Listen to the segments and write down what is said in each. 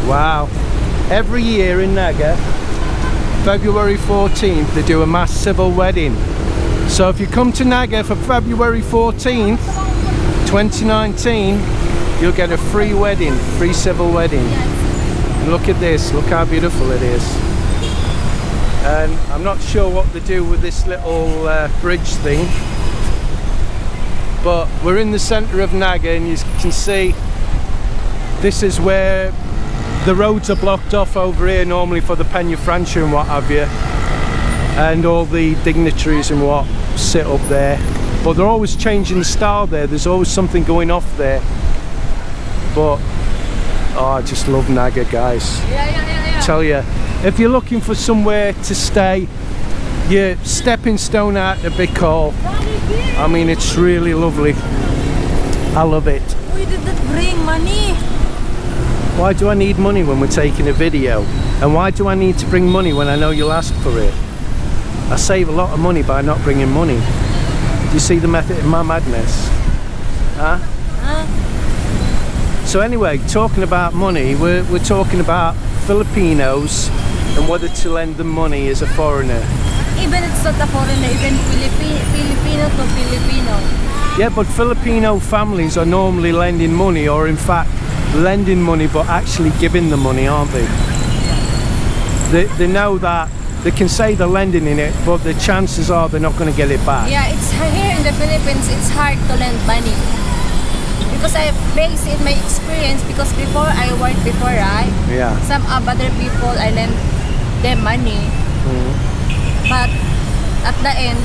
Wow. Every year in Naga, February 14th, they do a mass civil wedding. So if you come to Naga for February 14th, 2019, you'll get a free wedding, free civil wedding. And look at this, look how beautiful it is. And I'm not sure what they do with this little bridge thing, but we're in the center of Naga, and you can see this is where the roads are blocked off over here normally for the Peña Francia and what have you, and all the dignitaries and what sit up there. But they're always changing the style there. There's always something going off there. But oh, I just love Naga, guys. Tell you, if you're looking for somewhere to stay, your stepping stone out to Big Call, I mean, it's really lovely. I love it. We didn't bring money. Why do I need money when we're taking a video? And why do I need to bring money when I know you'll ask for it? I save a lot of money by not bringing money. Do you see the method in my madness? Huh? So anyway, talking about money, we're talking about Filipinos and whether to lend them money as a foreigner. Even it's not a foreigner, even Filipino to Filipino. Yeah, but Filipino families are normally lending money, or in fact lending money but actually giving the money, aren't they? They know that they can say they're lending in it, but the chances are they're not going to get it back. Yeah, it's here in the Philippines, it's hard to lend money. Because I based in my experience, because before I worked before, right? Yeah. Some other people, I lend them money. But at the end,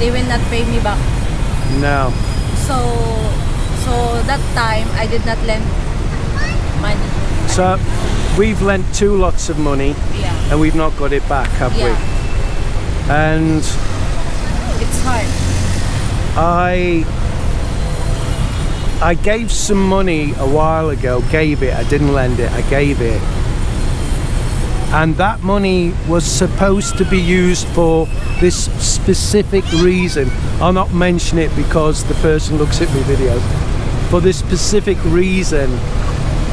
they will not pay me back. No. So that time, I did not lend money. So we've lent 2 lots of money, Yeah. and we've not got it back, have we? And It's hard. I gave some money a while ago, gave it, I didn't lend it, I gave it. And that money was supposed to be used for this specific reason. I'll not mention it because the person looks at my video. For this specific reason,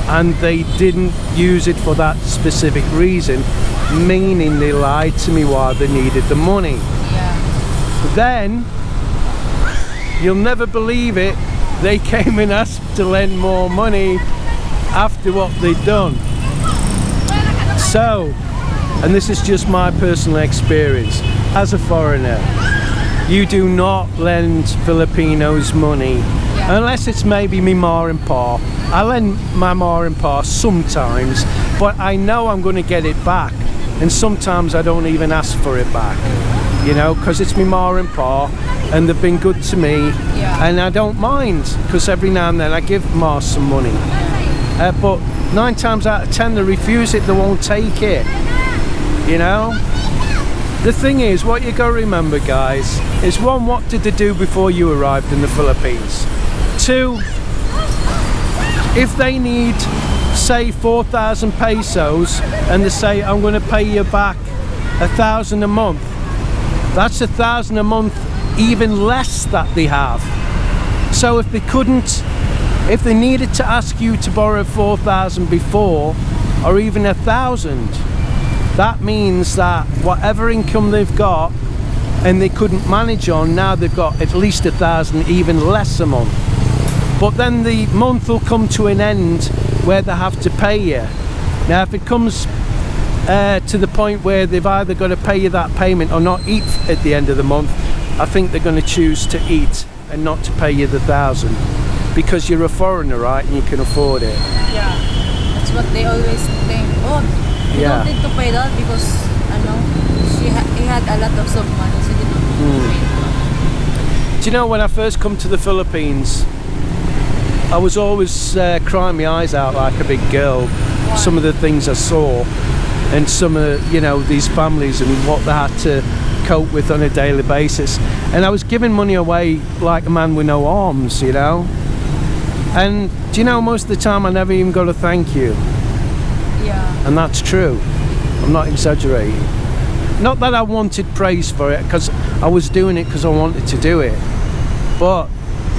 and they didn't use it for that specific reason, meaning they lied to me while they needed the money. Yeah. Then, you'll never believe it, they came and asked to lend more money after what they'd done. So, and this is just my personal experience, as a foreigner, you do not lend Filipinos money unless it's maybe me ma and pa. I lend my ma and pa sometimes, but I know I'm going to get it back, and sometimes I don't even ask for it back, you know, because it's me ma and pa and they've been good to me, and I don't mind, because every now and then I give ma some money, but 9 times out of 10 they refuse it, they won't take it, you know. The thing is, what you gotta remember, guys, is 1, what did they do before you arrived in the Philippines? 2, if they need, say, 4,000 pesos, and they say, I'm gonna pay you back 1,000 a month, that's 1,000 a month, even less that they have. So if they couldn't, if they needed to ask you to borrow 4,000 before, or even 1,000, that means that whatever income they've got and they couldn't manage on, now they've got at least 1,000, even less a month. But then the month will come to an end where they have to pay you. Now if it comes to the point where they've either got to pay you that payment or not eat at the end of the month, I think they're going to choose to eat and not to pay you the 1,000, because you're a foreigner, right, and you can afford it. Yeah, that's what they always think. Oh, you don't need to pay that because I know he had a lot of money, so he didn't pay. Do you know, when I first come to the Philippines, I was always crying my eyes out like a big girl. Why? Some of the things I saw, and some of, you know, these families and what they had to cope with on a daily basis, and I was giving money away like a man with no arms, you know. And do you know, most of the time I never even got a thank you. Yeah. And that's true, I'm not exaggerating. Not that I wanted praise for it, because I was doing it because I wanted to do it, but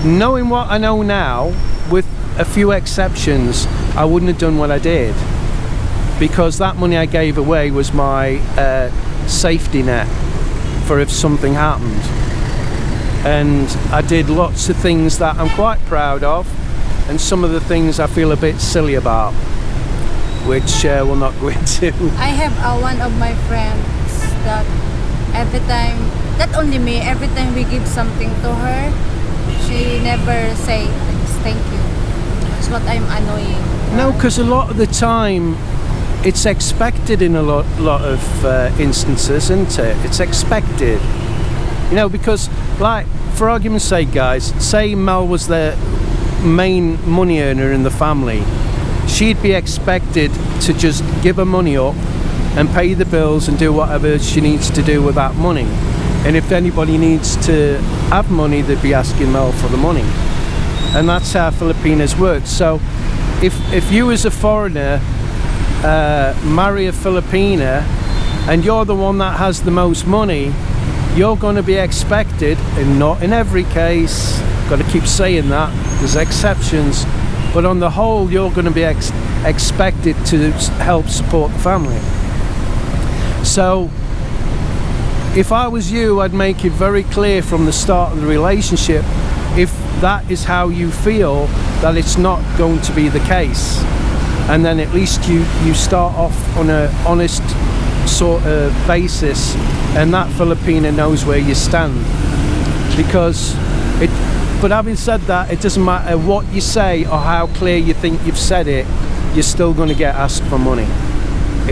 knowing what I know now, with a few exceptions, I wouldn't have done what I did, because that money I gave away was my safety net for if something happened. And I did lots of things that I'm quite proud of, and some of the things I feel a bit silly about, which we'll not go into. I have one of my friends that every time, not only me, every time we give something to her, she never say thank you. That's what I'm annoying. No, because a lot of the time it's expected in a lot of instances, isn't it? It's expected. You know, because, like, for argument's sake, guys, say Mel was the main money earner in the family, she'd be expected to just give her money up and pay the bills and do whatever she needs to do with that money. And if anybody needs to have money, they'd be asking Mel for the money. And that's how Filipinas work. So if you as a foreigner marry a Filipina and you're the one that has the most money, you're going to be expected, and not in every case, got to keep saying that, there's exceptions, but on the whole you're going to be expected to help support the family. So if I was you, I'd make it very clear from the start of the relationship, if that is how you feel, that it's not going to be the case, and then at least you start off on an honest sort of basis, and that Filipina knows where you stand. Because but having said that, it doesn't matter what you say or how clear you think you've said it, you're still going to get asked for money.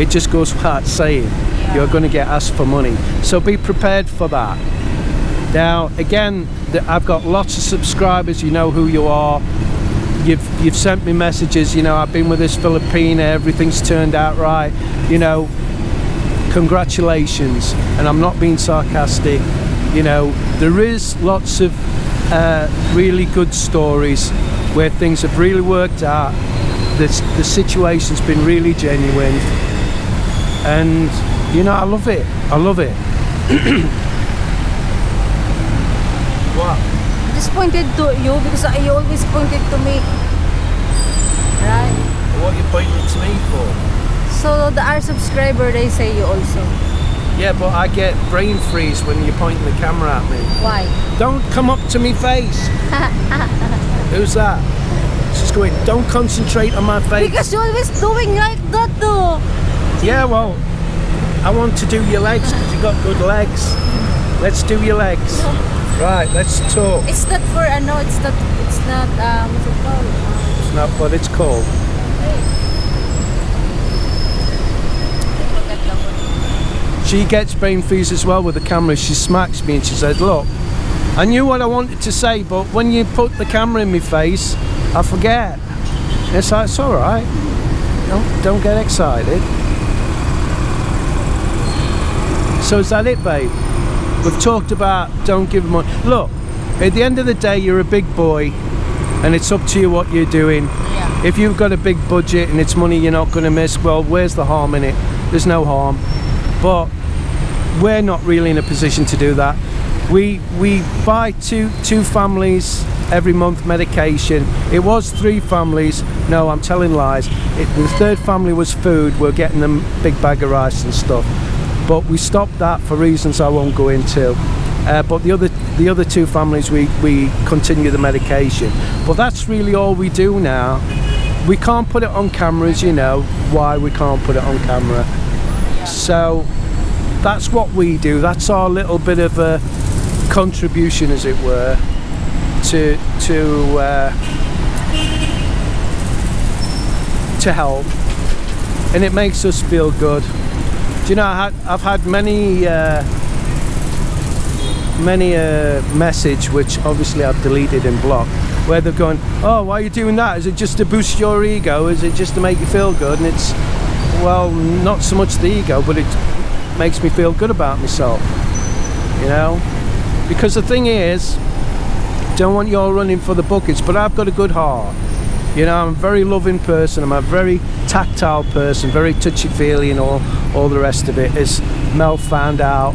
It just goes without saying, you're going to get asked for money. So be prepared for that. Now again, I've got lots of subscribers, you know who you are. You've sent me messages, you know, I've been with this Filipina, everything's turned out right, you know, congratulations. And I'm not being sarcastic, you know, there is lots of really good stories where things have really worked out, the situation's been really genuine, and you know, I love it. What? I just pointed to you because you always pointed to me, right? What are you pointing to me for? So our subscriber, they say you also. Yeah, but I get brain freeze when you're pointing the camera at me. Why? Don't come up to me face. Who's that? She's going, don't concentrate on my face. Because you're always doing like that though. Yeah, well, I want to do your legs because you've got good legs. Let's do your legs. Right, let's talk. It's not for, no, it's not, what's it called? It's not what it's called. She gets brain freeze as well with the camera. She smacks me and she said, look, I knew what I wanted to say, but when you put the camera in my face, I forget. It's like, it's all right. Don't get excited. So is that it, babe? We've talked about don't give money. Look, at the end of the day, you're a big boy, and it's up to you what you're doing. Yeah. If you've got a big budget and it's money you're not going to miss, well, where's the harm in it? There's no harm. But we're not really in a position to do that. We buy two families every month medication. It was 3 families. No, I'm telling lies. The third family was food. We're getting them big bag of rice and stuff. But we stopped that for reasons I won't go into. But the other 2 families, we continue the medication. But that's really all we do now. We can't put it on camera, as you know. Why we can't put it on camera? So that's what we do. That's our little bit of a contribution, as it were, to help, and it makes us feel good. Do you know, I've had many message, which obviously I've deleted and blocked, where they're going, oh, why are you doing that? Is it just to boost your ego? Is it just to make you feel good? And it's, well, not so much the ego, but it makes me feel good about myself, you know, because the thing is, don't want you all running for the buckets, but I've got a good heart, you know. I'm a very loving person, I'm a very tactile person, very touchy-feely and all the rest of it. As Mel found out,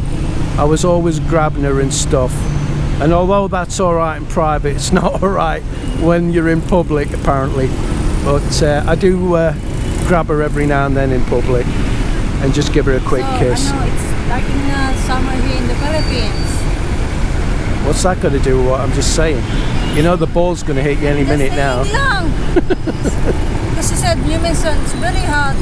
I was always grabbing her and stuff, and although that's all right in private, it's not all right when you're in public, apparently. But I do grab her every now and then in public and just give her a quick kiss. Ano, it's starting na summer here in the Philippines. What's that got to do with what I'm just saying? You know the ball's going to hit you any minute now. Just lang. Because you said, you mentioned it's very hot.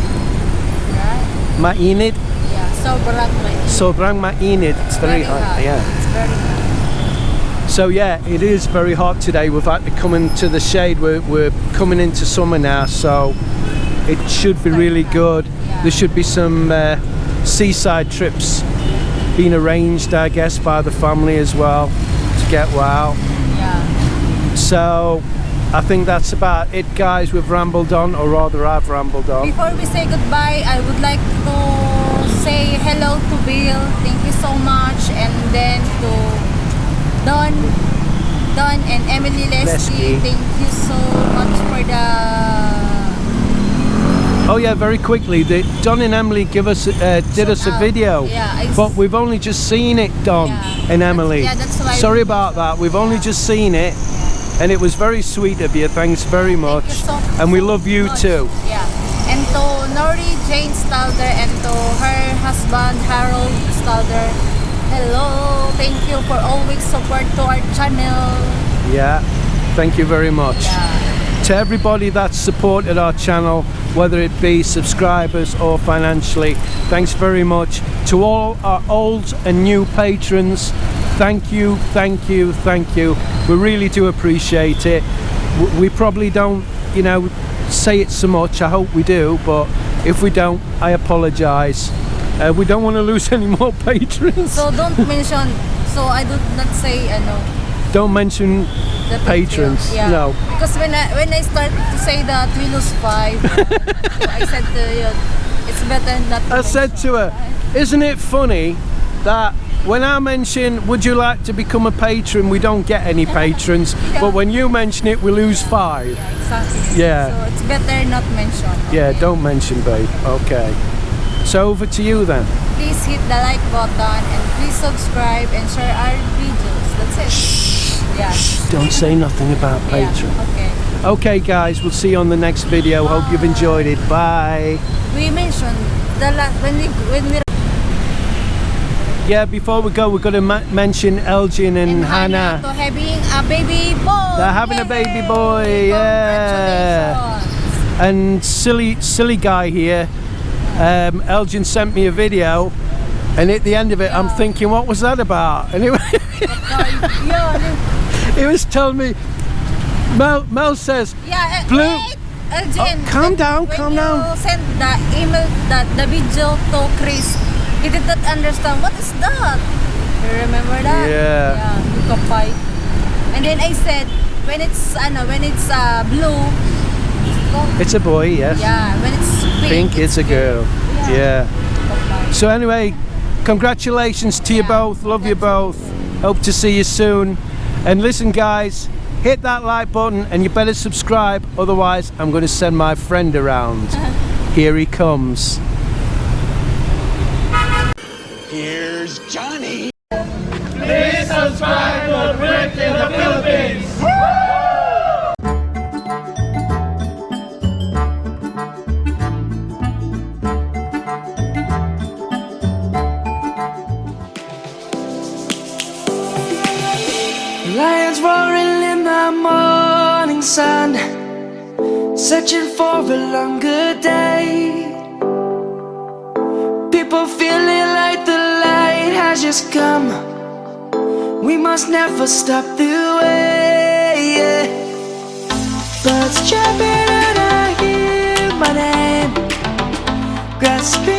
Right? Mainit? Yeah, sobrang mainit. Sobrang mainit. It's very hot. Yeah. It's very hot. So yeah, it is very hot today. We've had to come into the shade. We're coming into summer now, so it should be really good. There should be some seaside trips being arranged, I guess, by the family as well to get well. Yeah. So I think that's about it, guys. We've rambled on, or rather I've rambled on. Before we say goodbye, I would like to say hello to Bill. Thank you so much. And then to Don and Emily Leslie. Thank you so much for the... Oh yeah, very quickly, Don and Emily did us a video, but we've only just seen it, Don and Emily. That's why sorry about that, we've only just seen it, and it was very sweet of you, thanks very much. And we love you too. Yeah, and to Nori Jane Stalder and to her husband Harold Stalder, hello, thank you for always support to our channel. Yeah, thank you very much. Yeah. To everybody that's supported our channel, whether it be subscribers or financially, thanks very much. To all our old and new patrons, thank you, thank you, thank you. We really do appreciate it. We probably don't, you know, say it so much. I hope we do, but if we don't, I apologize. We don't want to lose any more patrons. So don't mention, so I do not say don't mention the patrons. Yeah. No. Because when I started to say that we lose 5, so I said to you, it's better not to I said to her, isn't it funny that when I mention, would you like to become a patron, we don't get any patrons, but when you mention it, we lose 5. Yeah, exactly. Yeah. So it's better not mention. Okay? Yeah, don't mention, babe. Okay. So over to you then. Please hit the like button and please subscribe and share our videos. That's it. Shh. Yeah. Shh, don't say nothing about Patreon. Yeah, okay. Okay, guys, we'll see you on the next video. Hope you've enjoyed it. Bye. We mentioned the last when we. Yeah, before we go, we're going to mention Elgin and Hannah. To having a baby boy. They're having a baby boy. Yeah. Congratulations. And silly guy here. Elgin sent me a video, and at the end of it, I'm thinking, what was that about? And he was telling me. Mel says, blue. Elgin, calm down. When you send the email, the video to Chris, he did not understand what is that. You remember that? Yeah. Yeah. Kapay. And then I said, when it's blue. It's a boy, yes. Yeah, when it's pink, it's a girl. Yeah. So anyway, congratulations to you both. Love you both. Hope to see you soon. And listen, guys, hit that like button and you better subscribe. Otherwise, I'm going to send my friend around. Here he comes. Here's Johnny. Please subscribe to Rick in the Philippines. Lions roaring in the morning sun, searching for a longer day. People feeling like the light has just come. We must never stop the way. Birds chirping and I hear my name, grasping